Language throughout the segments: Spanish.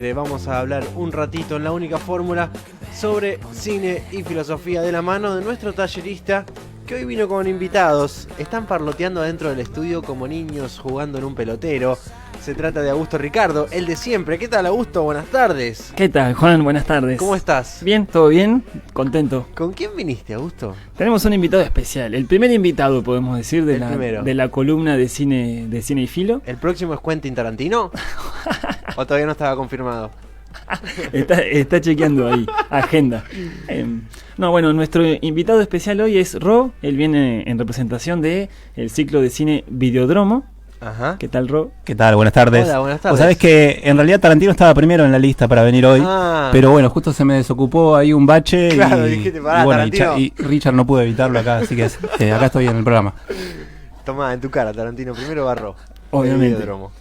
Vamos a hablar un ratito en La Única Fórmula sobre cine y filosofía de la mano de nuestro tallerista que hoy vino con invitados. Están parloteando adentro del estudio como niños jugando en un pelotero. Se trata de Augusto Ricardo, el de siempre. ¿Qué tal, Augusto? Buenas tardes. ¿Qué tal, Juan? Buenas tardes. ¿Cómo estás? Bien, todo bien, contento. ¿Con quién viniste, Augusto? Tenemos un invitado especial, el primer invitado, podemos decir, de la columna de cine y filo. ¿El próximo es Quentin Tarantino? ¿O todavía no estaba confirmado? Está chequeando ahí, agenda. No, bueno, nuestro invitado especial hoy es Ro. Él viene en representación de el ciclo de cine Videodromo. Ajá. ¿Qué tal, Ro? ¿Qué tal? Buenas tardes. Hola, buenas tardes. Vos sabés que en realidad Tarantino estaba primero en la lista para venir hoy, pero bueno, justo se me desocupó ahí un bache. Claro, y, dijiste, pará, y bueno, Tarantino. y Richard no pudo evitarlo acá, así que acá estoy en el programa. Tomá, en tu cara, Tarantino. Primero barró. Obviamente. El Videodromo.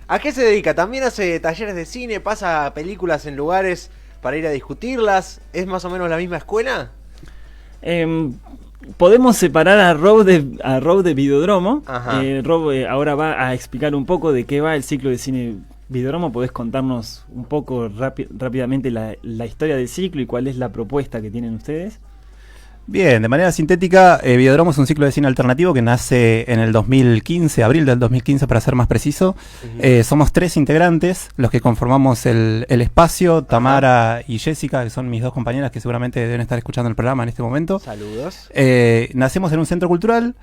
¿A qué se dedica? ¿También hace talleres de cine? ¿Pasa películas en lugares para ir a discutirlas? ¿Es más o menos la misma escuela? Podemos separar a Rob de Videodromo. Rob ahora va a explicar un poco de qué va el ciclo de cine Videodromo. ¿Podés contarnos un poco rápidamente la historia del ciclo y cuál es la propuesta que tienen ustedes? Bien, de manera sintética, Videodromo es un ciclo de cine alternativo que nace en el 2015, abril del 2015 para ser más preciso. Somos 3 integrantes, los que conformamos el espacio, Tamara y Jessica, que son mis 2 compañeras que seguramente deben estar escuchando el programa en este momento. Saludos. Nacemos en un centro cultural,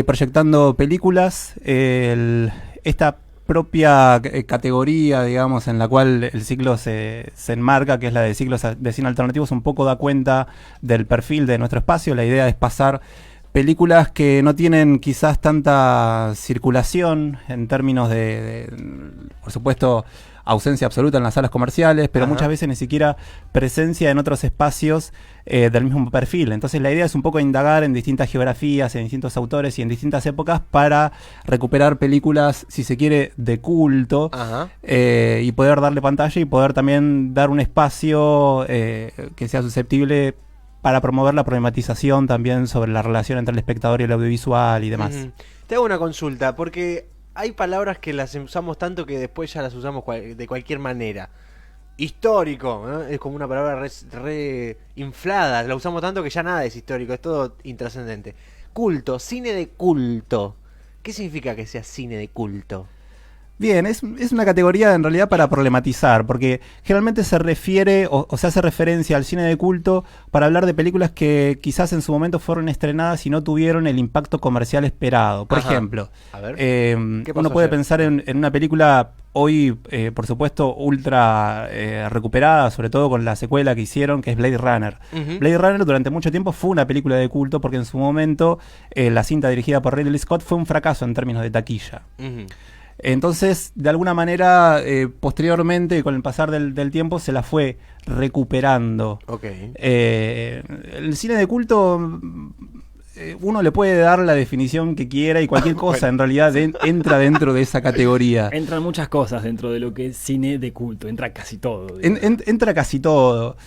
proyectando películas. Esta propia categoría, digamos, en la cual el ciclo se enmarca, que es la de ciclos de cine alternativos, un poco da cuenta del perfil de nuestro espacio. La idea es pasar películas que no tienen quizás tanta circulación en términos de por supuesto, ausencia absoluta en las salas comerciales, pero muchas veces ni siquiera presencia en otros espacios del mismo perfil. Entonces la idea es un poco indagar en distintas geografías, en distintos autores y en distintas épocas para recuperar películas, si se quiere, de culto, y poder darle pantalla y poder también dar un espacio que sea susceptible para promover la problematización también sobre la relación entre el espectador y el audiovisual y demás. Te hago una consulta, porque hay palabras que las usamos tanto que después ya las usamos de cualquier manera. Histórico, ¿no? Es como una palabra re inflada. La usamos tanto que ya nada es histórico, es todo intrascendente. Culto, cine de culto. ¿Qué significa que sea cine de culto? Bien, es una categoría en realidad para problematizar, porque generalmente se refiere o se hace referencia al cine de culto para hablar de películas que quizás en su momento fueron estrenadas y no tuvieron el impacto comercial esperado. Por ejemplo, uno puede pensar en una película hoy, por supuesto, ultra recuperada, sobre todo con la secuela que hicieron, que es Blade Runner. Blade Runner durante mucho tiempo fue una película de culto porque en su momento la cinta dirigida por Ridley Scott fue un fracaso en términos de taquilla. Entonces, de alguna manera, posteriormente, con el pasar del tiempo, se la fue recuperando. El cine de culto, uno le puede dar la definición que quiera y cualquier cosa en realidad entra dentro de esa categoría. Entran muchas cosas dentro de lo que es cine de culto, entra casi todo. Entra casi todo.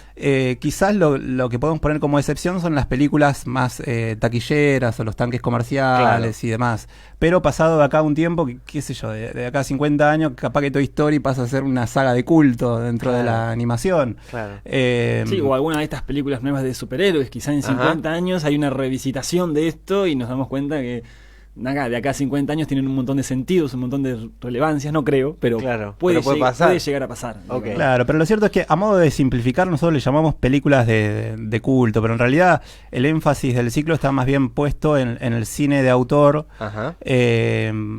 Quizás lo que podemos poner como excepción son las películas más taquilleras o los tanques comerciales y demás. Pero pasado de acá un tiempo, qué sé yo, de acá a 50 años, capaz que Toy Story pasa a ser una saga de culto dentro de la animación. Sí, o alguna de estas películas nuevas de superhéroes, quizás en 50 años hay una revisitación de esto y nos damos cuenta que de acá a 50 años tienen un montón de sentidos, un montón de relevancias, no creo, pero puede llegar a pasar. Claro, pero lo cierto es que a modo de simplificar nosotros le llamamos películas de culto, pero en realidad el énfasis del ciclo está más bien puesto en el cine de autor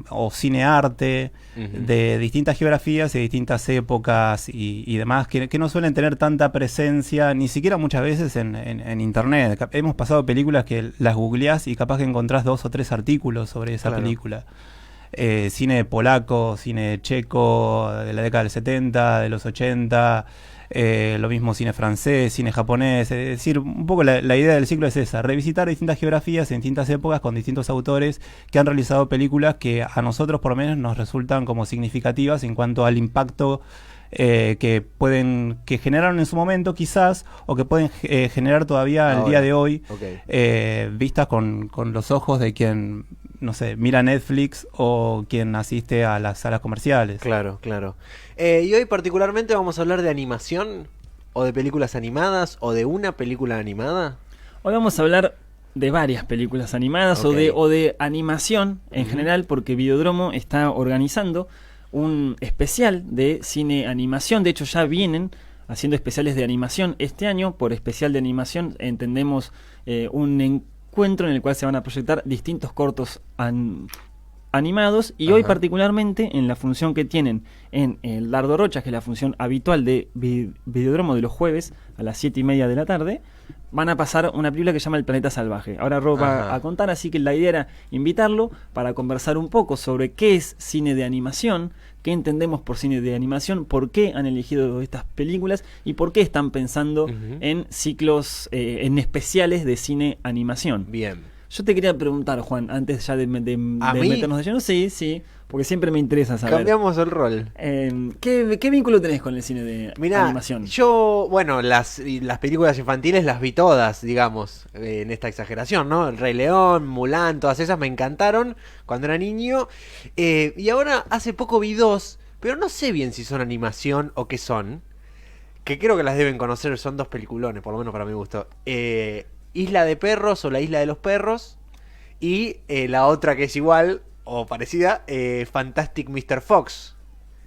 o cine arte de distintas geografías y distintas épocas y demás que no suelen tener tanta presencia ni siquiera muchas veces en internet. Hemos pasado películas que las googleás y capaz que encontrás 2 o 3 artículos sobre esa película. Cine polaco, cine checo de la década del 70, de los 80, lo mismo cine francés, cine japonés. Es decir, un poco la idea del ciclo es esa: revisitar distintas geografías en distintas épocas con distintos autores que han realizado películas que a nosotros por lo menos nos resultan como significativas en cuanto al impacto que generaron en su momento quizás, o que pueden generar todavía el día de hoy, vistas con los ojos de quien no sé, mira Netflix o quien asiste a las salas comerciales. Claro, claro. Y hoy particularmente vamos a hablar de animación, o de películas animadas, o de una película animada. Hoy vamos a hablar de varias películas animadas, Okay. o de animación en general, porque Videodromo está organizando un especial de cine animación. De hecho, ya vienen haciendo especiales de animación este año. Por especial de animación entendemos un encuentro en el cual se van a proyectar distintos cortos animados, y hoy particularmente en la función que tienen en el Dardo Rocha, que es la función habitual de Videodromo de los jueves a las 7:30 de la tarde, van a pasar una película que se llama El Planeta Salvaje. Ahora Rob va a contar, así que la idea era invitarlo para conversar un poco sobre qué es cine de animación, qué entendemos por cine de animación, por qué han elegido estas películas y por qué están pensando en ciclos, en especiales de cine animación. Bien. Yo te quería preguntar, Juan, antes ya de meternos de lleno, sí, porque siempre me interesa saber. Cambiamos el rol. ¿Qué vínculo tenés con el cine de animación? Yo, bueno, las películas infantiles las vi todas, digamos, en esta exageración, ¿no? El Rey León, Mulan, todas esas me encantaron cuando era niño. Y ahora hace poco vi dos, pero no sé bien si son animación o qué son. Que creo que las deben conocer, son dos peliculones, por lo menos para mi gusto. Isla de Perros o La Isla de los Perros. Y la otra que es igual o parecida, Fantastic Mr. Fox.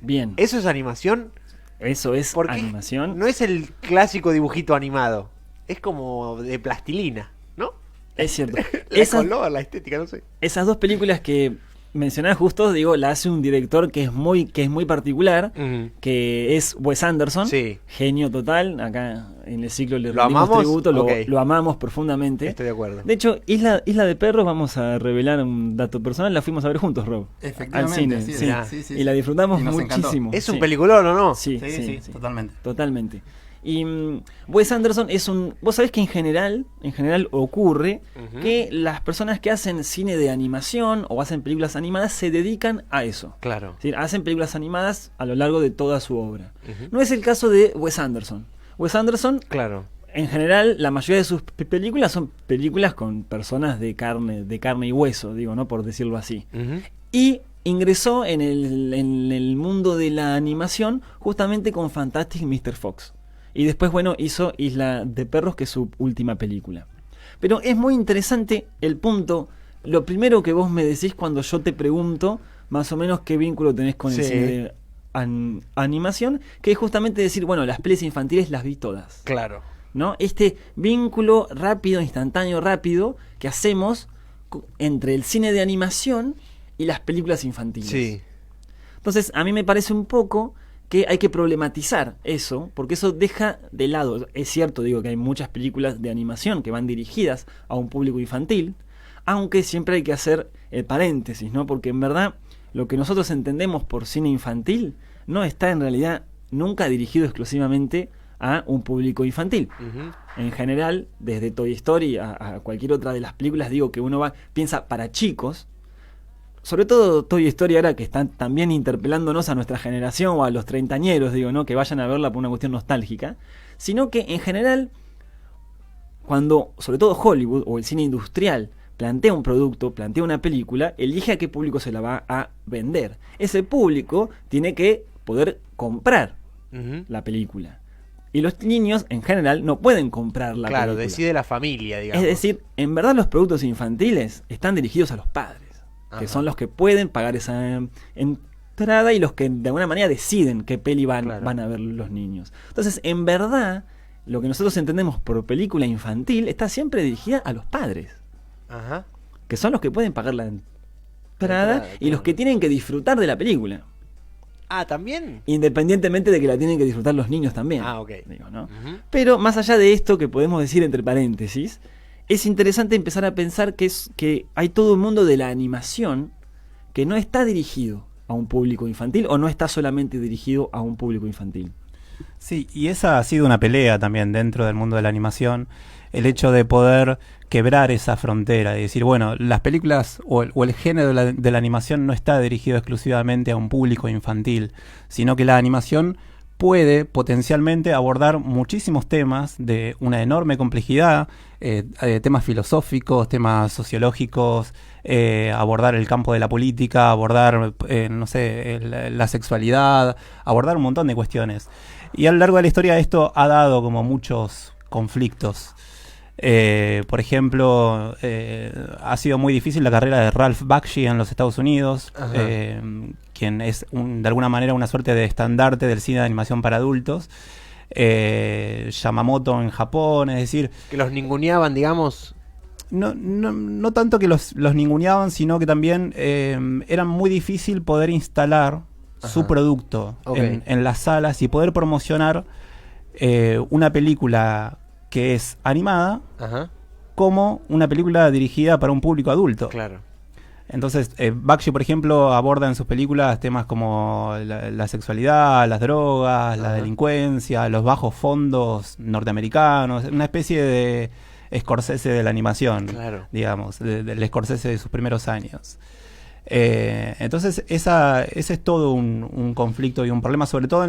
Bien. ¿Eso es animación? Eso es animación. No es el clásico dibujito animado. Es como de plastilina, ¿no? Es cierto. El color, la estética, no sé. Esas dos películas que mencionás justo, digo, la hace un director que es muy particular, que es Wes Anderson, genio total. Acá en el ciclo le rendimos tributo, lo amamos profundamente. Estoy de acuerdo. De hecho, Isla de Perros, vamos a revelar un dato personal, la fuimos a ver juntos, Rob. Efectivamente, al cine, sí. Y la disfrutamos muchísimo. Es un peliculón, ¿o no? Sí, totalmente. Y Wes Anderson es un... Vos sabés que en general ocurre que las personas que hacen cine de animación o hacen películas animadas se dedican a eso. Claro. Es decir, hacen películas animadas a lo largo de toda su obra. No es el caso de Wes Anderson. Wes Anderson, claro, en general, la mayoría de sus películas son películas con personas de carne y hueso, digo, ¿no? Por decirlo así. Y ingresó en el mundo de la animación justamente con Fantastic Mr. Fox. Y después, bueno, hizo Isla de Perros, que es su última película. Pero es muy interesante el punto. Lo primero que vos me decís cuando yo te pregunto más o menos qué vínculo tenés con el cine de animación, que es justamente decir, bueno, las pelis infantiles las vi todas. Claro. ¿No? Este vínculo rápido, instantáneo, rápido, que hacemos entre el cine de animación y las películas infantiles. Sí. Entonces, a mí me parece un poco que hay que problematizar eso, porque eso deja de lado. Es cierto, digo, que hay muchas películas de animación que van dirigidas a un público infantil, aunque siempre hay que hacer el paréntesis, ¿no? Porque en verdad lo que nosotros entendemos por cine infantil no está en realidad nunca dirigido exclusivamente a un público infantil. En general, desde Toy Story a cualquier otra de las películas, digo que uno piensa para chicos. Sobre todo Toy Story ahora que están también interpelándonos a nuestra generación o a los treintañeros, digo, ¿no? Que vayan a verla por una cuestión nostálgica. Sino que en general, cuando sobre todo Hollywood o el cine industrial plantea un producto, plantea una película, elige a qué público se la va a vender. Ese público tiene que poder comprar la película. Y los niños en general no pueden comprar la película. Claro, decide la familia, digamos. Es decir, en verdad los productos infantiles están dirigidos a los padres. Que son los que pueden pagar esa entrada y los que de alguna manera deciden qué peli van a ver los niños. Entonces, en verdad, lo que nosotros entendemos por película infantil está siempre dirigida a los padres. Que son los que pueden pagar la entrada y los que tienen que disfrutar de la película. ¿También? Independientemente de que la tienen que disfrutar los niños también. Ok. Digo, ¿no? Pero más allá de esto que podemos decir entre paréntesis, es interesante empezar a pensar que hay todo un mundo de la animación que no está dirigido a un público infantil o no está solamente dirigido a un público infantil. Sí, y esa ha sido una pelea también dentro del mundo de la animación, el hecho de poder quebrar esa frontera y decir, bueno, las películas o el género de la animación no está dirigido exclusivamente a un público infantil, sino que la animación puede potencialmente abordar muchísimos temas de una enorme complejidad, temas filosóficos, temas sociológicos, abordar el campo de la política, abordar, no sé, la sexualidad, abordar un montón de cuestiones. Y a lo largo de la historia esto ha dado como muchos conflictos. Por ejemplo, ha sido muy difícil la carrera de Ralph Bakshi en los Estados Unidos, quien es de alguna manera una suerte de estandarte del cine de animación para adultos. Yamamoto en Japón, es decir... Que los ninguneaban, digamos... No tanto que los ninguneaban, sino que también era muy difícil poder instalar su producto en las salas y poder promocionar una película que es animada como una película dirigida para un público adulto. Claro. Entonces, Bakshi, por ejemplo, aborda en sus películas temas como la sexualidad, las drogas, la delincuencia, los bajos fondos norteamericanos, una especie de Scorsese de la animación, digamos, del Scorsese de sus primeros años. Entonces, ese es todo un conflicto y un problema, sobre todo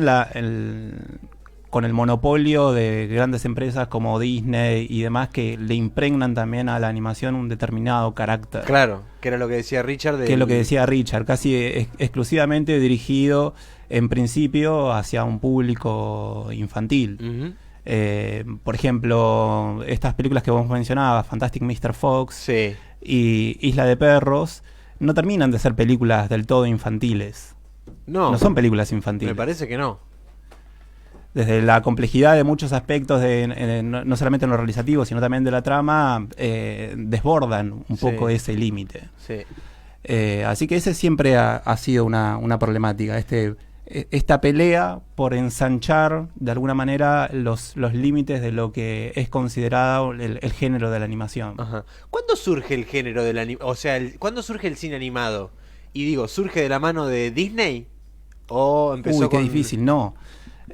con el monopolio de grandes empresas como Disney y demás, que le impregnan también a la animación un determinado carácter. Claro, que era lo que decía Richard. Que es lo que decía Richard, casi exclusivamente dirigido en principio hacia un público infantil. Por ejemplo, estas películas que vos mencionabas, Fantastic Mr. Fox y Isla de Perros, no terminan de ser películas del todo infantiles. No son películas infantiles. Me parece que no. Desde la complejidad de muchos aspectos, no solamente en lo realizativo, sino también de la trama, desbordan un poco ese límite. Así que ese siempre ha sido una problemática, esta pelea por ensanchar de alguna manera los límites de lo que es considerado el género de la animación. ¿Cuándo surge el género de la animación? O sea, ¿cuándo surge el cine animado? Y digo, ¿surge de la mano de Disney? ¿O empezó qué difícil, no.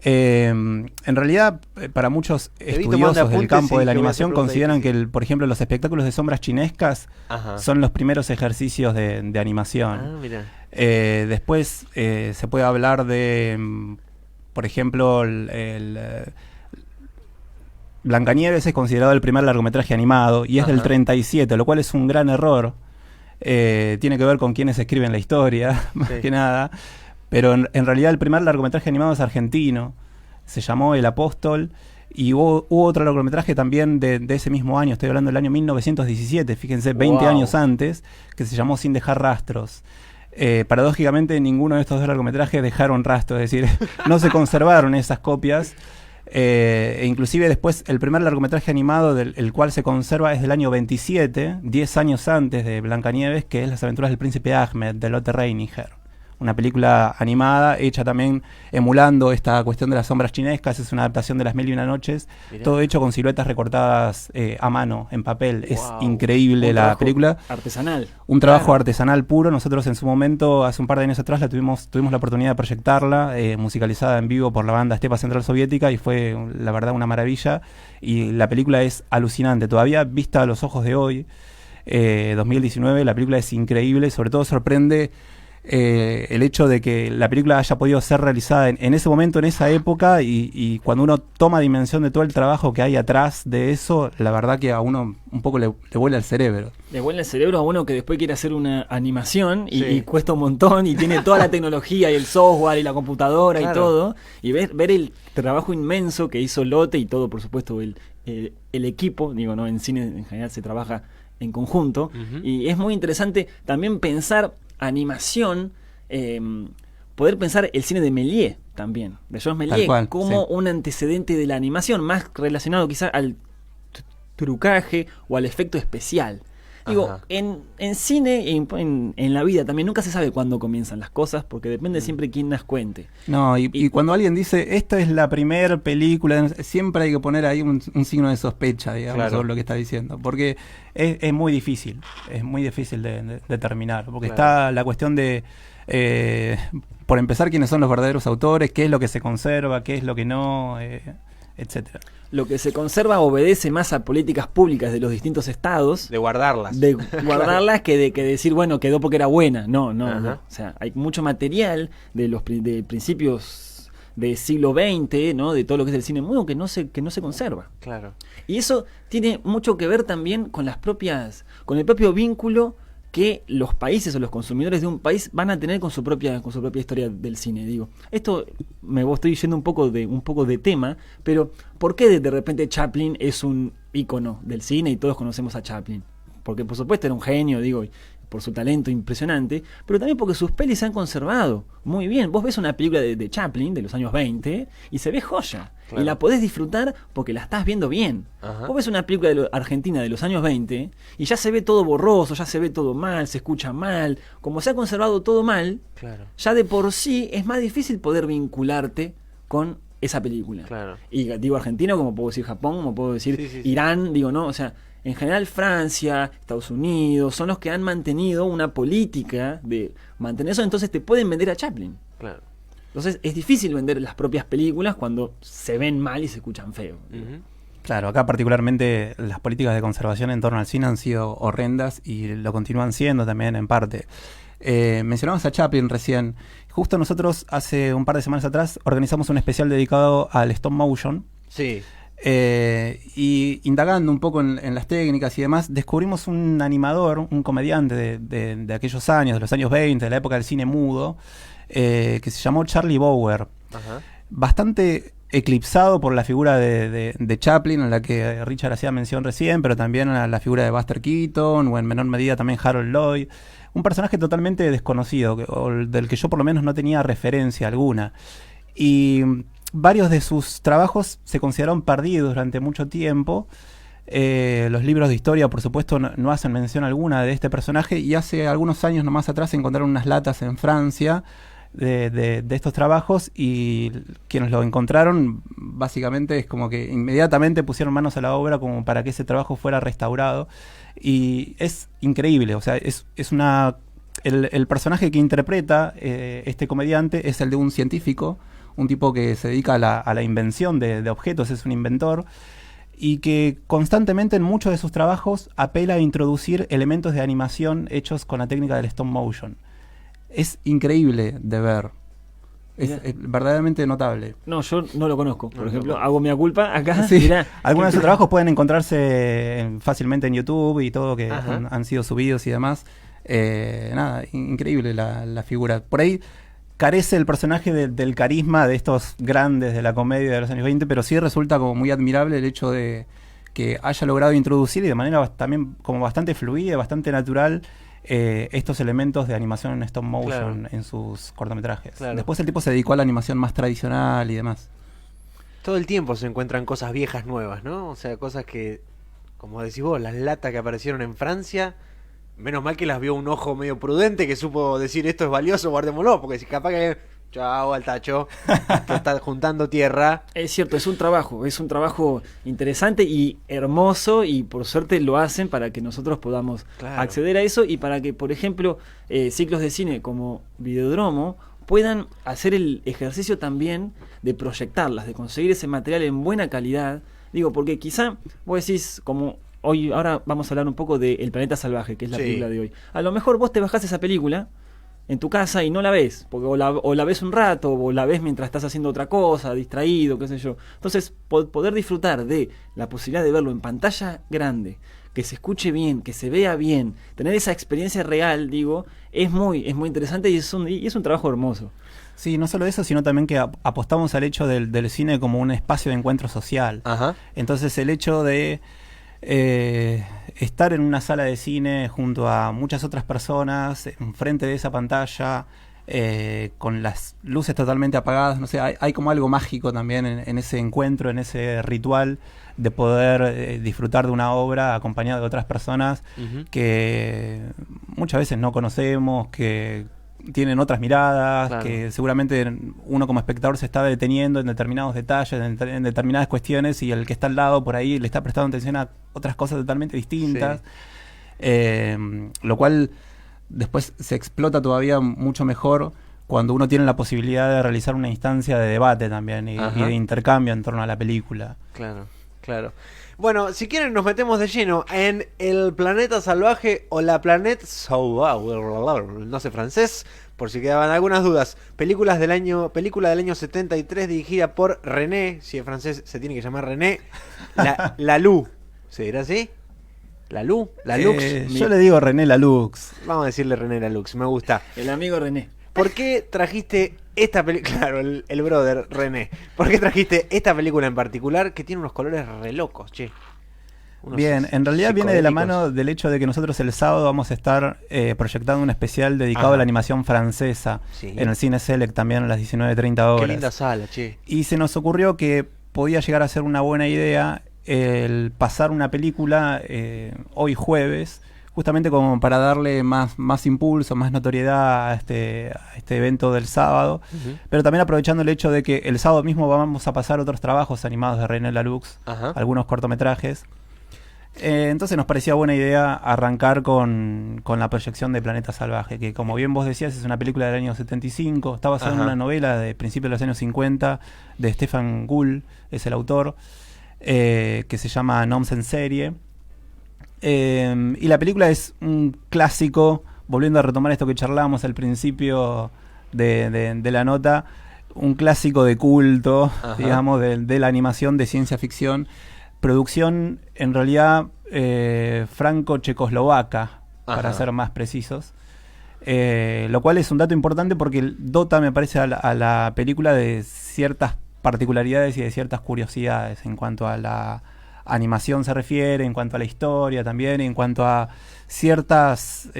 En realidad, para muchos estudiosos del campo de la animación consideran que, por ejemplo, los espectáculos de sombras chinescas son los primeros ejercicios de animación. Después se puede hablar de, por ejemplo, Blancanieves es considerado el primer largometraje animado y es del 37, lo cual es un gran error. Tiene que ver con quienes escriben la historia, más que nada. Pero en realidad el primer largometraje animado es argentino, se llamó El Apóstol, y hubo otro largometraje también de ese mismo año, estoy hablando del año 1917, fíjense, 20 años antes, que se llamó Sin dejar rastros. Paradójicamente ninguno de estos dos largometrajes dejaron rastros, es decir, no se conservaron esas copias, e inclusive después el primer largometraje animado el cual se conserva es del año 27, 10 años antes de Blancanieves, que es Las aventuras del príncipe Ahmed, de Lotte Reiniger. Una película animada, hecha también emulando esta cuestión de las sombras chinescas, es una adaptación de Las Mil y una Noches, todo hecho con siluetas recortadas a mano, en papel. Es increíble la película. Artesanal. Un trabajo artesanal puro. Nosotros en su momento, hace un par de años atrás, tuvimos la oportunidad de proyectarla, musicalizada en vivo por la banda Stepa Central Soviética, y fue, la verdad, una maravilla. Y la película es alucinante, todavía vista a los ojos de hoy, 2019, la película es increíble, sobre todo sorprende el hecho de que la película haya podido ser realizada en ese momento, en esa época, y cuando uno toma dimensión de todo el trabajo que hay atrás de eso, la verdad que a uno un poco le vuela el cerebro. Le vuela el cerebro a uno que después quiere hacer una animación y cuesta un montón y tiene toda la tecnología y el software y la computadora y todo, y ver el trabajo inmenso que hizo Lotte y todo, por supuesto, el equipo, digo, no, en cine en general se trabaja en conjunto, y es muy interesante también pensar animación, poder pensar el cine de Méliès también, de Georges Méliès, como un antecedente de la animación, más relacionado quizá al trucaje o al efecto especial. Digo, en cine, en la vida también nunca se sabe cuándo comienzan las cosas, porque depende siempre quién las cuente. No, y cuando alguien dice, esta es la primera película, siempre hay que poner ahí un signo de sospecha, digamos, sobre lo que está diciendo, porque es muy difícil de determinar, porque está la cuestión de, por empezar, quiénes son los verdaderos autores, qué es lo que se conserva, qué es lo que no, etcétera. Lo que se conserva obedece más a políticas públicas de los distintos estados. De guardarlas. Que de decir, bueno, quedó porque era buena. No. O sea, hay mucho material de principios del siglo XX, ¿no? De todo lo que es el cine mudo que no se conserva. Claro. Y eso tiene mucho que ver también con con el propio vínculo que los países o los consumidores de un país van a tener con su propia historia del cine. Digo, esto estoy yendo un poco de tema, pero ¿por qué de repente Chaplin es un ícono del cine y todos conocemos a Chaplin? Porque por supuesto era un genio, digo, por su talento impresionante, pero también porque sus pelis se han conservado muy bien. Vos ves una película de Chaplin de los años 20 y se ve joya. Claro. Y la podés disfrutar porque la estás viendo bien. Ajá. Vos ves una película argentina de los años 20 y ya se ve todo borroso, ya se ve todo mal, se escucha mal. Como se ha conservado todo mal, claro, ya de por sí es más difícil poder vincularte con esa película. Claro. Y digo argentino, como puedo decir Japón, como puedo decir Irán, digo, ¿no? O sea, en general Francia, Estados Unidos, son los que han mantenido una política de mantener eso, entonces te pueden vender a Chaplin. Claro. Entonces es difícil vender las propias películas cuando se ven mal y se escuchan feo. Claro, acá particularmente las políticas de conservación en torno al cine han sido horrendas y lo continúan siendo también en parte. Mencionamos a Chaplin recién. Justo nosotros hace un par de semanas atrás organizamos un especial dedicado al stop motion. Sí. Y indagando un poco en las técnicas y demás, descubrimos un animador, un comediante de aquellos años, de los años 20, de la época del cine mudo, que se llamó Charlie Bower. Ajá. Bastante eclipsado por la figura de Chaplin, en la que Richard hacía mención recién, pero también a la figura de Buster Keaton, o en menor medida también Harold Lloyd. Un personaje totalmente desconocido, del que yo por lo menos no tenía referencia alguna. Y varios de sus trabajos se consideraron perdidos durante mucho tiempo. Los libros de historia, por supuesto, no hacen mención alguna de este personaje, y hace algunos años nomás atrás se encontraron unas latas en Francia de estos trabajos, y quienes lo encontraron básicamente es como que inmediatamente pusieron manos a la obra como para que ese trabajo fuera restaurado, y es increíble. O sea, el personaje que interpreta este comediante es el de un científico, un tipo que se dedica a la invención de objetos, es un inventor, y que constantemente en muchos de sus trabajos apela a introducir elementos de animación hechos con la técnica del stop motion. Es increíble de ver. Es verdaderamente notable. No, yo no lo conozco. Por ejemplo, hago mi culpa acá. Sí, algunos de sus trabajos pueden encontrarse fácilmente en YouTube y todo, que han sido subidos y demás. Nada, increíble la figura. Por ahí carece el personaje del carisma de estos grandes de la comedia de los años 20, pero sí resulta como muy admirable el hecho de que haya logrado introducir, y de manera también como bastante fluida, bastante natural, estos elementos de animación en stop motion en sus cortometrajes. Claro. Después el tipo se dedicó a la animación más tradicional y demás. Todo el tiempo se encuentran cosas viejas nuevas, ¿no? O sea, cosas que, como decís vos, las latas que aparecieron en Francia, menos mal que las vio un ojo medio prudente que supo decir esto es valioso, guardémoslo, porque si capaz que chao al tacho, que está juntando tierra. Es cierto, es un trabajo interesante y hermoso, y por suerte lo hacen para que nosotros podamos acceder a eso, y para que, por ejemplo, ciclos de cine como Videodromo puedan hacer el ejercicio también de proyectarlas, de conseguir ese material en buena calidad. Digo, porque quizá vos decís, como ahora vamos a hablar un poco de El Planeta Salvaje, que es la película de hoy. A lo mejor vos te bajás esa película en tu casa y no la ves, porque o la ves un rato, o la ves mientras estás haciendo otra cosa, distraído, qué sé yo. Entonces, poder disfrutar de la posibilidad de verlo en pantalla grande, que se escuche bien, que se vea bien, tener esa experiencia real, digo, es muy interesante, y es un trabajo hermoso. Sí, no solo eso, sino también que apostamos al hecho del cine como un espacio de encuentro social. Ajá. Entonces, el hecho de estar en una sala de cine junto a muchas otras personas, enfrente de esa pantalla, con las luces totalmente apagadas, no sé, hay como algo mágico también en ese encuentro, en ese ritual de poder disfrutar de una obra acompañado de otras personas que muchas veces no conocemos, que tienen otras miradas, que seguramente uno como espectador se está deteniendo en determinados detalles, en determinadas cuestiones, y el que está al lado por ahí le está prestando atención a otras cosas totalmente distintas, lo cual después se explota todavía mucho mejor cuando uno tiene la posibilidad de realizar una instancia de debate también y de intercambio en torno a la película. Claro. Bueno, si quieren nos metemos de lleno en El Planeta Salvaje, o La Planète Sauvage, no sé francés, por si quedaban algunas dudas. Película del año 73 dirigida por René, si es francés se tiene que llamar René, Laloux. ¿Se dirá así? ¿Laloux? ¿Laloux? Yo le digo René Laloux. Vamos a decirle René Laloux, me gusta. El amigo René. ¿Por qué trajiste esta película? Claro, el brother René. ¿Por qué trajiste esta película en particular que tiene unos colores re locos, che? Bien, en realidad viene de la mano del hecho de que nosotros el sábado vamos a estar proyectando un especial dedicado a la animación francesa en el Cine Select también a las 19:30 horas. Qué linda sala, che. Y se nos ocurrió que podía llegar a ser una buena idea el pasar una película hoy jueves, justamente como para darle más impulso, más notoriedad a este evento del sábado, pero también aprovechando el hecho de que el sábado mismo vamos a pasar otros trabajos animados de René Laloux, algunos cortometrajes. Entonces nos parecía buena idea arrancar con la proyección de Planeta Salvaje, que como bien vos decías es una película del año 75, está basada en una novela de principios de los años 50 de Stefan Gull, es el autor, que se llama Noms en serie. Y la película es un clásico, volviendo a retomar esto que charlábamos al principio de la nota, un clásico de culto, digamos, de la animación de ciencia ficción. Producción en realidad franco-checoslovaca, para ser más precisos, lo cual es un dato importante porque dota, me parece, a la película de ciertas particularidades y de ciertas curiosidades en cuanto a la animación se refiere, en cuanto a la historia también, en cuanto a ciertas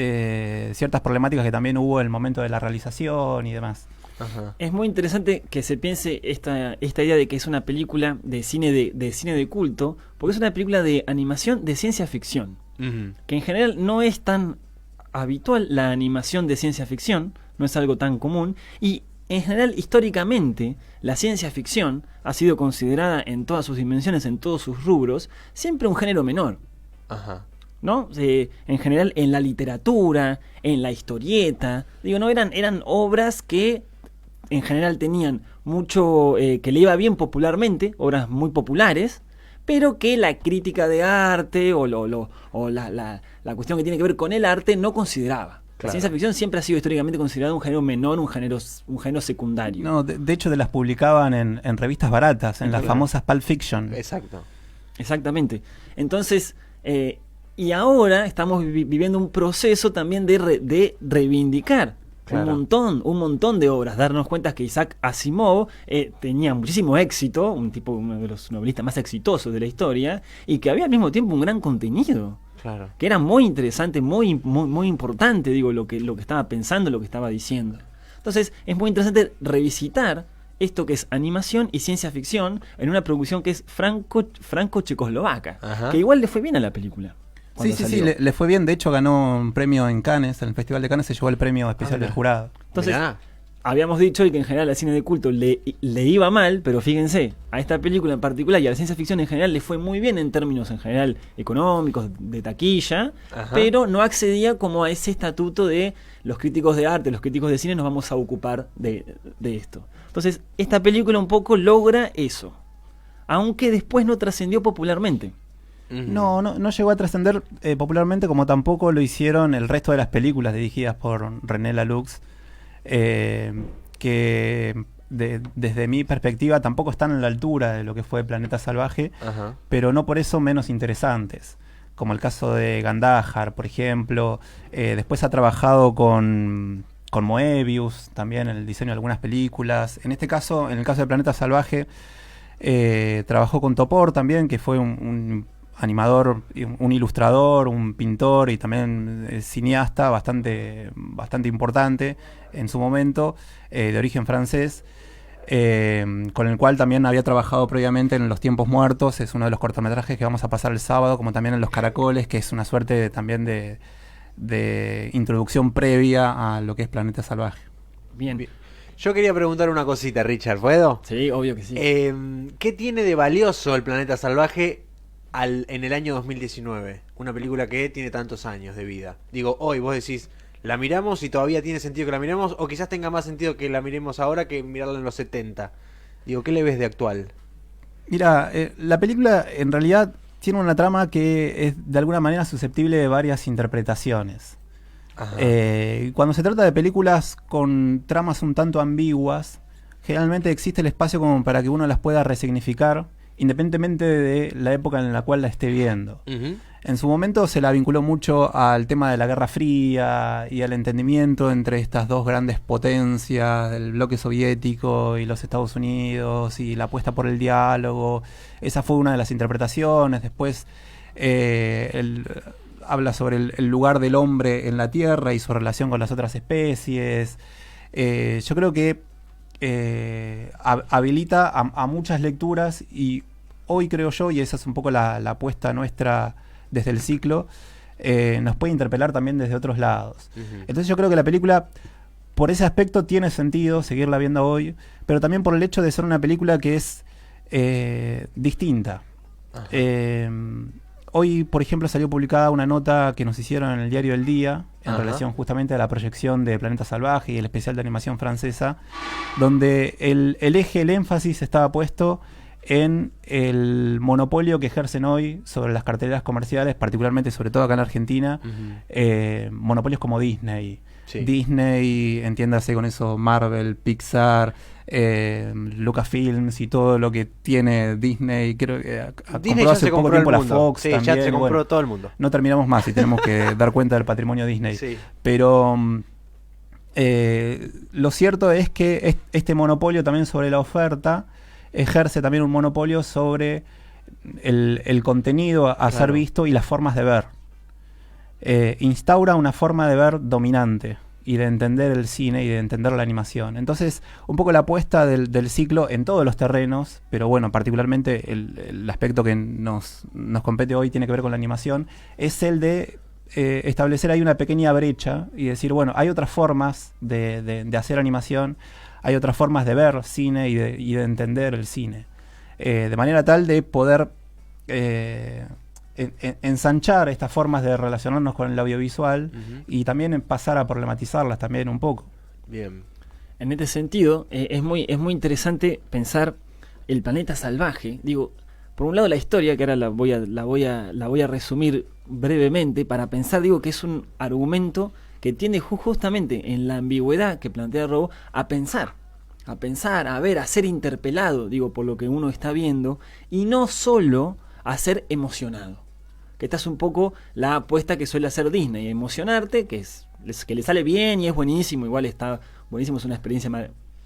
problemáticas que también hubo en el momento de la realización y demás. Es muy interesante que se piense esta idea de que es una película de cine de culto, porque es una película de animación de ciencia ficción, que en general no es tan habitual la animación de ciencia ficción, no es algo tan común, y en general históricamente la ciencia ficción ha sido considerada en todas sus dimensiones, en todos sus rubros, siempre un género menor. ¿No? En general en la literatura, en la historieta, no eran obras que en general tenían mucho, que le iba bien popularmente, obras muy populares, pero que la crítica de arte o la cuestión que tiene que ver con el arte no consideraba. La ciencia ficción siempre ha sido históricamente considerada un género menor, un género secundario. No, de hecho las publicaban en revistas baratas, en las famosas Pulp Fiction. Exacto. Exactamente. Entonces, y ahora estamos viviendo un proceso también de reivindicar un montón de obras, darnos cuenta que Isaac Asimov tenía muchísimo éxito, uno de los novelistas más exitosos de la historia, y que había al mismo tiempo un gran contenido, que era muy interesante, muy importante, lo que estaba pensando, lo que estaba diciendo. Entonces es muy interesante revisitar esto que es animación y ciencia ficción en una producción que es franco-checoslovaca, que igual le fue bien a la película. Sí, le fue bien. De hecho, ganó un premio en Cannes, en el Festival de Cannes se llevó el premio especial del jurado. Entonces, habíamos dicho que en general al cine de culto le iba mal, pero fíjense, a esta película en particular y a la ciencia ficción en general le fue muy bien en términos en general económicos, de taquilla, pero no accedía como a ese estatuto de los críticos de arte, los críticos de cine nos vamos a ocupar de esto. Entonces, esta película un poco logra eso, aunque después no trascendió popularmente. No llegó a trascender popularmente, como tampoco lo hicieron el resto de las películas dirigidas por René Laloux, que desde mi perspectiva tampoco están a la altura de lo que fue Planeta Salvaje, pero no por eso menos interesantes, como el caso de Gandahar, por ejemplo. Después ha trabajado con Moebius, también en el diseño de algunas películas. En el caso de Planeta Salvaje, trabajó con Topor también, que fue un animador, un ilustrador, un pintor y también cineasta bastante importante en su momento, de origen francés, con el cual también había trabajado previamente en Los Tiempos Muertos. Es uno de los cortometrajes que vamos a pasar el sábado, como también en Los Caracoles, que es una suerte también de introducción previa a lo que es Planeta Salvaje. Bien. Yo quería preguntar una cosita, Richard, ¿puedo? Sí, obvio que sí. ¿Qué tiene de valioso el Planeta Salvaje en el año 2019? Una película que tiene tantos años de vida. Digo, hoy vos decís, ¿la miramos y todavía tiene sentido que la miremos? O quizás tenga más sentido que la miremos ahora que mirarla en los 70. Digo, ¿qué le ves de actual? Mira, la película en realidad tiene una trama que es de alguna manera susceptible de varias interpretaciones. Cuando se trata de películas con tramas un tanto ambiguas, generalmente existe el espacio como para que uno las pueda resignificar, independientemente de la época en la cual la esté viendo. En su momento se la vinculó mucho al tema de la Guerra Fría y al entendimiento entre estas dos grandes potencias, el bloque soviético y los Estados Unidos, y la apuesta por el diálogo. Esa fue una de las interpretaciones. Después habla sobre el lugar del hombre en la Tierra y su relación con las otras especies. Yo creo que habilita a muchas lecturas, y hoy creo yo, y esa es un poco la apuesta nuestra desde el ciclo, nos puede interpelar también desde otros lados. Entonces yo creo que la película, por ese aspecto, tiene sentido seguirla viendo hoy, pero también por el hecho de ser una película que es distinta. Hoy, por ejemplo, salió publicada una nota que nos hicieron en el diario El Día en relación justamente a la proyección de Planeta Salvaje y el especial de animación francesa, donde el eje, el énfasis estaba puesto en el monopolio que ejercen hoy sobre las carteleras comerciales, particularmente, sobre todo acá en Argentina, monopolios como Disney. Sí. Disney, entiéndase con eso, Marvel, Pixar, Lucasfilms y todo lo que tiene Disney. Creo que Disney compró hace poco tiempo la Fox. Sí, también. Ya se compró todo el mundo. No terminamos más y tenemos que dar cuenta del patrimonio Disney. Sí. Pero lo cierto es que este monopolio también sobre la oferta ejerce también un monopolio sobre el contenido a ser visto y las formas de ver. Instaura una forma de ver dominante y de entender el cine y de entender la animación. Entonces, un poco la apuesta del ciclo en todos los terrenos, pero bueno, particularmente el aspecto que nos compete hoy tiene que ver con la animación, es el de establecer ahí una pequeña brecha y decir, bueno, hay otras formas de hacer animación, hay otras formas de ver cine y de entender el cine. De manera tal de poder ensanchar estas formas de relacionarnos con el audiovisual y también pasar a problematizarlas también un poco. Bien. En este sentido, es muy interesante pensar el planeta salvaje. Digo, por un lado la historia, que ahora la voy a resumir brevemente para pensar, digo, que es un argumento que tiende justamente en la ambigüedad que plantea Robo a pensar, a ver, a ser interpelado, digo, por lo que uno está viendo, y no solo a ser emocionado. Que esta es un poco la apuesta que suele hacer Disney, emocionarte, que le sale bien y es buenísimo, igual está buenísimo, es una experiencia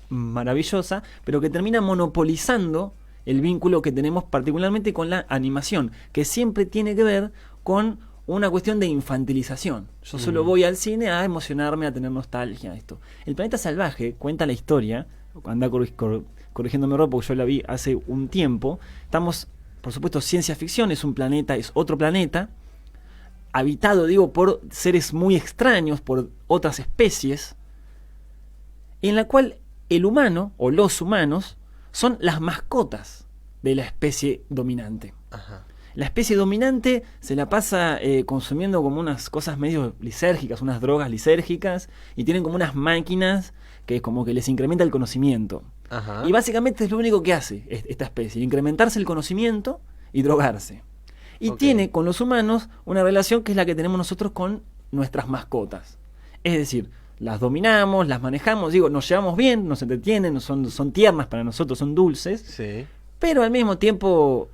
maravillosa, pero que termina monopolizando el vínculo que tenemos particularmente con la animación, que siempre tiene que ver con una cuestión de infantilización. Yo solo voy al cine a emocionarme, a tener nostalgia, esto. El planeta salvaje cuenta la historia, anda corrigiéndome Rob, porque yo la vi hace un tiempo. Estamos, por supuesto, ciencia ficción, es un planeta, es otro planeta, habitado, digo, por seres muy extraños, por otras especies, en la cual el humano, o los humanos, son las mascotas de la especie dominante. La especie dominante se la pasa consumiendo como unas cosas medio lisérgicas, unas drogas lisérgicas, y tienen como unas máquinas que como que les incrementa el conocimiento. Y básicamente es lo único que hace esta especie, incrementarse el conocimiento y drogarse. Y tiene con los humanos una relación que es la que tenemos nosotros con nuestras mascotas. Es decir, las dominamos, las manejamos, digo, nos llevamos bien, nos entretienen, son tiernas para nosotros, son dulces, sí. Pero al mismo tiempo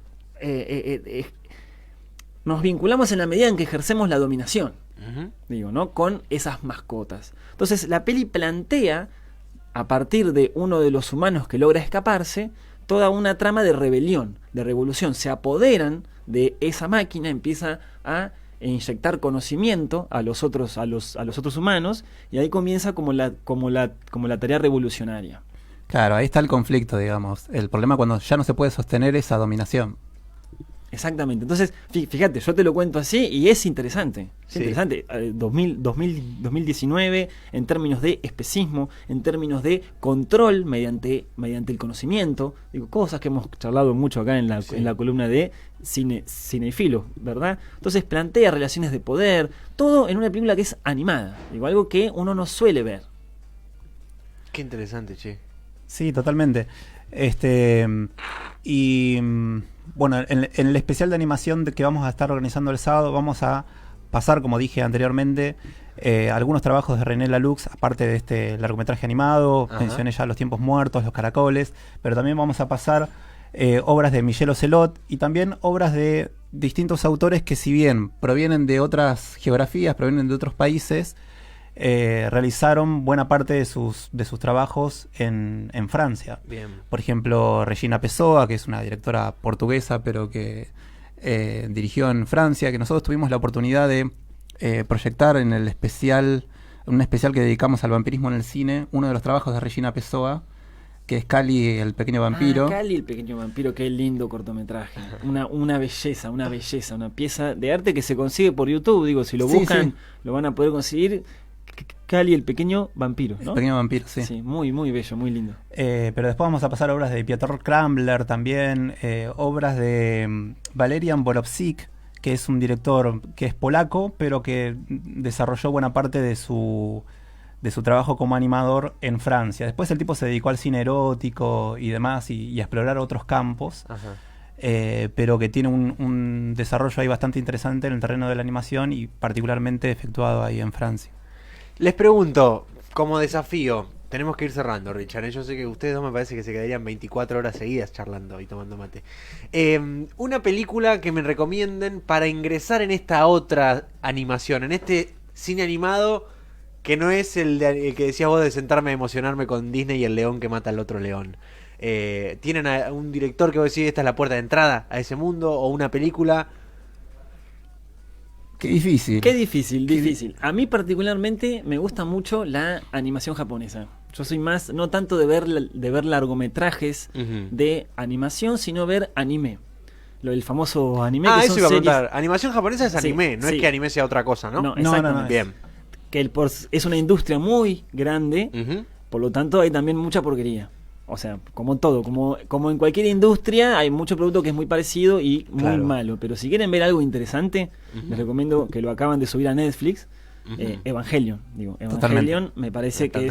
nos vinculamos en la medida en que ejercemos la dominación, digo, ¿no? Con esas mascotas. Entonces la peli plantea, a partir de uno de los humanos que logra escaparse, toda una trama de rebelión, de revolución. Se apoderan de esa máquina, empieza a inyectar conocimiento a los otros humanos, y ahí comienza como la tarea revolucionaria. Claro, ahí está el conflicto, digamos. El problema cuando ya no se puede sostener esa dominación. Exactamente. Entonces, fíjate, yo te lo cuento así y es interesante. Es interesante. 2019, en términos de especismo, en términos de control mediante el conocimiento, digo, cosas que hemos charlado mucho acá en la columna de Cinefilo, ¿verdad? Entonces plantea relaciones de poder, todo en una película que es animada, digo, algo que uno no suele ver. Qué interesante, che. Sí, totalmente. Y bueno, en el especial de animación que vamos a estar organizando el sábado, vamos a pasar, como dije anteriormente, algunos trabajos de René Laloux, aparte de este largometraje animado. Mencioné ya Los tiempos muertos, Los caracoles, pero también vamos a pasar obras de Michel Ocelot y también obras de distintos autores que, si bien provienen de otras geografías, provienen de otros países, realizaron buena parte de sus trabajos en Francia. Bien. Por ejemplo, Regina Pessoa, que es una directora portuguesa, pero que dirigió en Francia, que nosotros tuvimos la oportunidad de proyectar en un especial que dedicamos al vampirismo en el cine, uno de los trabajos de Regina Pessoa, que es Cali, el pequeño vampiro. Cali, el pequeño vampiro, qué lindo cortometraje. Una belleza, una pieza de arte que se consigue por YouTube. Digo, si lo buscan, lo van a poder conseguir. Cali, el pequeño vampiro, ¿no? El pequeño vampiro, sí. Sí, muy, muy bello, muy lindo. Pero después vamos a pasar a obras de Piotr Krambler también, obras de Valerian Borowczyk, que es un director que es polaco, pero que desarrolló buena parte de su trabajo como animador en Francia. Después el tipo se dedicó al cine erótico y demás, y a explorar otros campos. Pero que tiene un desarrollo ahí bastante interesante en el terreno de la animación y particularmente efectuado ahí en Francia. Les pregunto, como desafío, tenemos que ir cerrando, Richard. Yo sé que ustedes dos me parece que se quedarían 24 horas seguidas charlando y tomando mate. Una película que me recomienden para ingresar en esta otra animación, en este cine animado que no es el que decías vos de sentarme a emocionarme con Disney y el león que mata al otro león. ¿Tienen a un director que vos decís esta es la puerta de entrada a ese mundo, o una película? Qué difícil. Qué difícil. A mí particularmente me gusta mucho la animación japonesa. Yo soy más, no tanto de ver largometrajes de animación, sino ver anime. El famoso anime. Que eso son iba a series... preguntar. Animación japonesa es anime, no es que anime sea otra cosa, ¿no? No, exactamente. No. Bien. Que es una industria muy grande, por lo tanto hay también mucha porquería. O sea, como todo, como en cualquier industria, hay mucho producto que es muy parecido y muy malo. Pero si quieren ver algo interesante, les recomiendo que lo acaban de subir a Netflix, Evangelion. Evangelion me parece que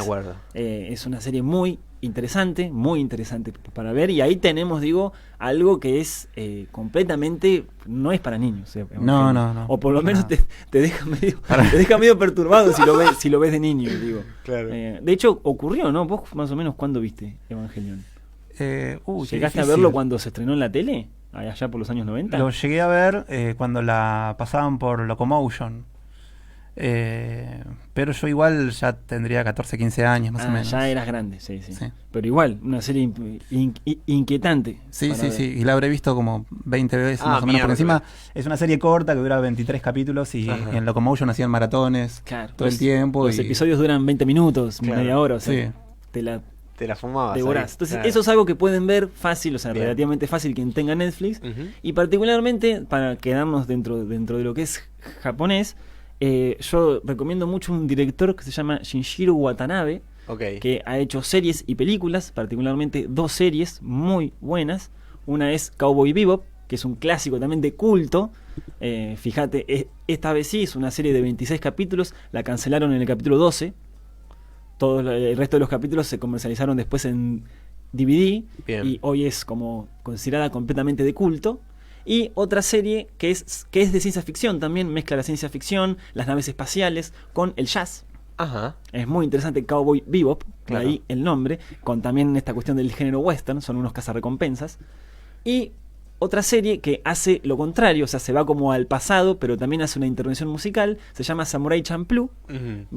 es una serie muy interesante para ver. Y ahí tenemos, algo que es completamente, no es para niños. No. O por lo menos te deja medio perturbado si lo ves de niño, digo. Claro. De hecho, ocurrió, ¿no? ¿Vos más o menos cuándo viste Evangelion? ¿Llegaste a verlo cuando se estrenó en la tele? Allá por los años 90. Lo llegué a ver cuando la pasaban por Locomotion. Pero yo igual ya tendría 14, 15 años más o menos. Ya eras grande, sí. Pero igual, una serie inquietante. Sí. Y la habré visto como 20 veces más o menos. Porque encima es una serie corta que dura 23 capítulos y en Locomotion hacían maratones todo el tiempo. Los episodios duran 20 minutos, media hora. O sea, te la fumabas. Devorás. Entonces, eso es algo que pueden ver fácil, o sea, relativamente fácil quien tenga Netflix. Y particularmente, para quedarnos dentro de lo que es japonés, yo recomiendo mucho un director que se llama Shinichiro Watanabe, que ha hecho series y películas, particularmente 2 series muy buenas. Una es Cowboy Bebop, que es un clásico también de culto. Fíjate, esta vez sí, es una serie de 26 capítulos, la cancelaron en el capítulo 12. Todo el resto de los capítulos se comercializaron después en DVD. Bien. Y hoy es como considerada completamente de culto. Y otra serie que es de ciencia ficción también, mezcla la ciencia ficción, las naves espaciales con el jazz. Es muy interesante, Cowboy Bebop, de ahí el nombre, con también esta cuestión del género western, son unos cazarrecompensas. Y otra serie que hace lo contrario, o sea, se va como al pasado, pero también hace una intervención musical, se llama Samurai Champloo.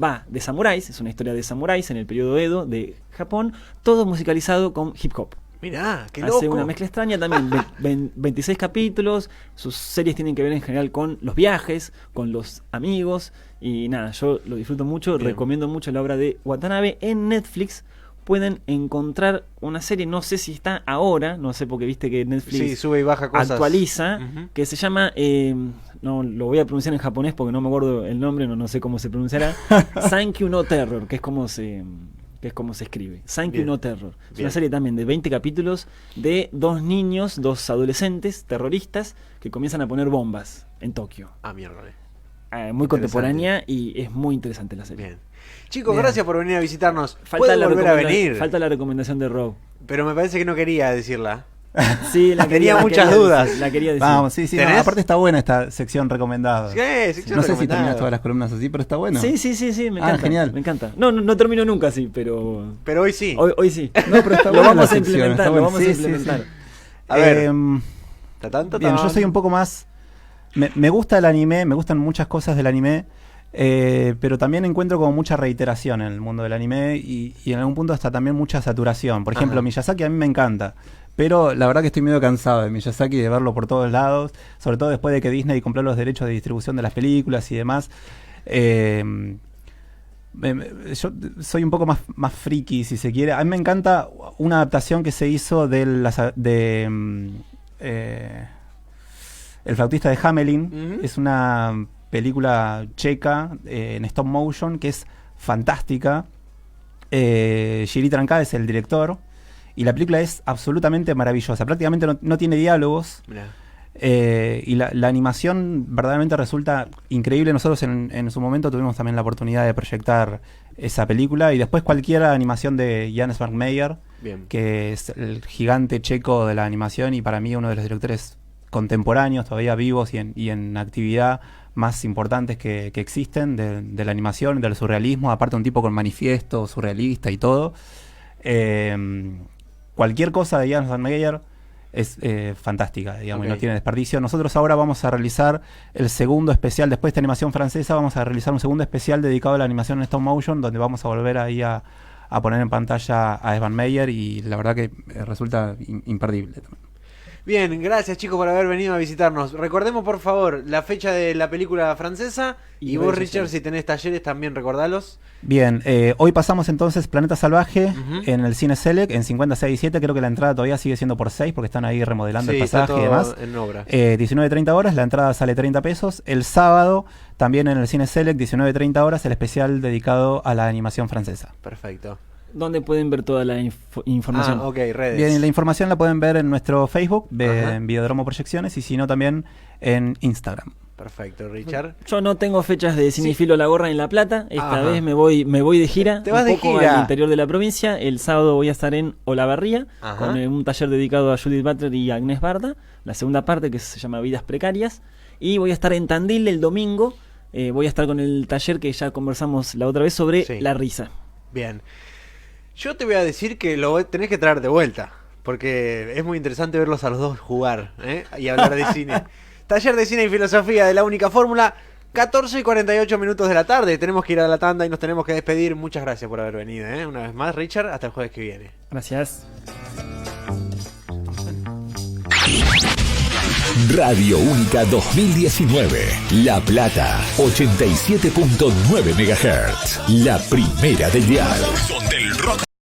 Va de samuráis, es una historia de samuráis en el periodo Edo de Japón, todo musicalizado con hip hop. Mirá, qué loco. Hace una mezcla extraña también, 26 capítulos, sus series tienen que ver en general con los viajes, con los amigos, y nada, yo lo disfruto mucho, recomiendo mucho la obra de Watanabe. En Netflix pueden encontrar una serie, no sé si está ahora, no sé porque viste que Netflix sube y baja cosas, actualiza, que se llama, no lo voy a pronunciar en japonés porque no me acuerdo el nombre, no sé cómo se pronunciará, Sankyu no Terror, que es como se escribe. Sankyu no Terror. Es una serie también de 20 capítulos de 2 niños, 2 adolescentes terroristas que comienzan a poner bombas en Tokio. Miércoles. Muy contemporánea y es muy interesante la serie. Bien. Chicos, gracias por venir a visitarnos. Falta volver a venir. Falta la recomendación de Rob. Pero me parece que no quería decirla. Sí, tenía muchas dudas. La quería decir. Vamos, sí, no, aparte está buena esta sección recomendada. Sí, sección no sé si terminas todas las columnas así, pero está bueno. Sí, me encanta. Genial. Me encanta. No termino nunca así, pero hoy sí. Hoy sí. No, pero está lo vamos a implementar, lo vamos a implementar. Sí. A ver. Bien, yo soy un poco más... Me gusta el anime, me gustan muchas cosas del anime, pero también encuentro como mucha reiteración en el mundo del anime y en algún punto hasta también mucha saturación. Por ejemplo, Miyazaki a mí me encanta, pero la verdad que estoy medio cansado de Miyazaki, de verlo por todos lados, sobre todo después de que Disney compró los derechos de distribución de las películas y demás. Yo soy un poco más friki, si se quiere. A mí me encanta una adaptación que se hizo El flautista de Hamelin. Es una película checa en stop motion que es fantástica. Jiri Tranka es el director y la película es absolutamente maravillosa. Prácticamente no tiene diálogos. Y la animación verdaderamente resulta increíble. Nosotros en su momento tuvimos también la oportunidad de proyectar esa película y después cualquier animación de Jan Svankmajer, que es el gigante checo de la animación y para mí uno de los directores contemporáneos todavía vivos y en actividad más importantes que existen de la animación, del surrealismo, aparte un tipo con manifiesto surrealista y todo. Cualquier cosa de Jan Svankmajer es fantástica, digamos, y no tiene desperdicio. Nosotros ahora vamos a realizar el segundo especial, después de esta animación francesa, vamos a realizar un segundo especial dedicado a la animación en stop motion, donde vamos a volver ahí a poner en pantalla a Svankmajer y la verdad que resulta imperdible también. Bien, gracias chicos por haber venido a visitarnos. Recordemos por favor la fecha de la película francesa y vos Richard si tenés talleres también recordalos. Bien, hoy pasamos entonces Planeta Salvaje en el Cine Select en 56.7, creo que la entrada todavía sigue siendo por 6 porque están ahí remodelando el pasaje y demás. En obra. 19:30 horas, la entrada sale 30 pesos. El sábado también en el Cine Select 19:30 horas el especial dedicado a la animación francesa. Perfecto. ¿Dónde pueden ver toda la información? Redes. Bien, la información la pueden ver en nuestro Facebook, en Videodromo Proyecciones, y si no también en Instagram. Perfecto, Richard. Yo no tengo fechas de Cinefilo La Gorra en La Plata. Esta vez me voy de gira. ¿Te vas de poco gira? Al interior de la provincia. El sábado voy a estar en Olavarría con un taller dedicado a Judith Butler y Agnès Barda. La segunda parte que se llama Vidas Precarias. Y voy a estar en Tandil el domingo. Voy a estar con el taller que ya conversamos la otra vez sobre la risa. Bien. Yo te voy a decir que lo tenés que traer de vuelta, porque es muy interesante verlos a los dos jugar y hablar de cine. Taller de Cine y Filosofía de La Única Fórmula, 14:48 de la tarde. Tenemos que ir a la tanda y nos tenemos que despedir. Muchas gracias por haber venido. Una vez más, Richard, hasta el jueves que viene. Gracias. Radio Única 2019, La Plata, 87.9 MHz, la primera del dial. Son del rock.